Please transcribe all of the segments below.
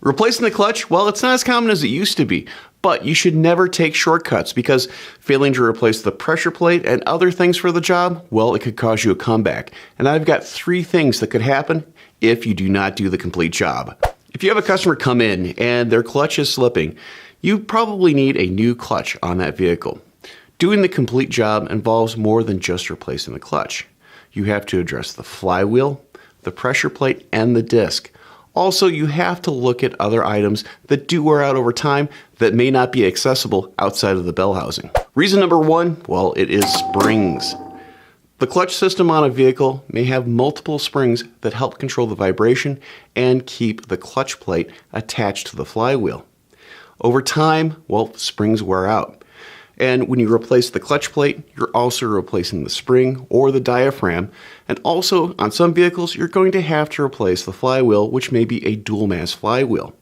Replacing the clutch, well, it's not as common as it used to be, but you should never take shortcuts because failing to replace the pressure plate and other things for the job, well, it could cause you a comeback. And I've got 3 things that could happen if you do not do the complete job. If you have a customer come in and their clutch is slipping, you probably need a new clutch on that vehicle. Doing the complete job involves more than just replacing the clutch. You have to address the flywheel, the pressure plate, and the disc. Also, you have to look at other items that do wear out over time that may not be accessible outside of the bell housing. Reason number 1, well, it is springs. The clutch system on a vehicle may have multiple springs that help control the vibration and keep the clutch plate attached to the flywheel. Over time, well, springs wear out. And when you replace the clutch plate, you're also replacing the spring or the diaphragm. And also, on some vehicles, you're going to have to replace the flywheel, which may be a dual mass flywheel.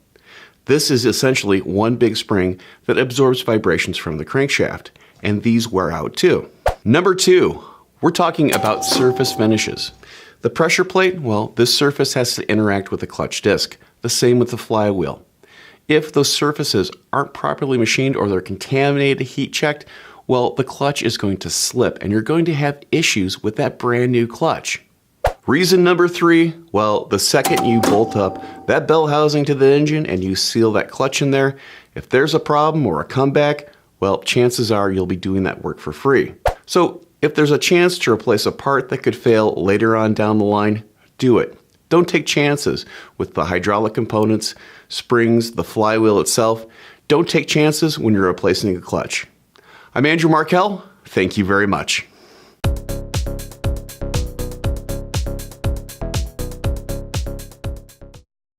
This is essentially one big spring that absorbs vibrations from the crankshaft, and these wear out too. Number 2, we're talking about surface finishes. The pressure plate, well, this surface has to interact with the clutch disc. The same with the flywheel. If those surfaces aren't properly machined or they're contaminated, heat checked, well, the clutch is going to slip and you're going to have issues with that brand new clutch. Reason number 3, well, the second you bolt up that bell housing to the engine and you seal that clutch in there, if there's a problem or a comeback, well, chances are you'll be doing that work for free. So if there's a chance to replace a part that could fail later on down the line, do it. Don't take chances with the hydraulic components, springs, the flywheel itself. Don't take chances when you're replacing a clutch. I'm Andrew Markell. Thank you very much.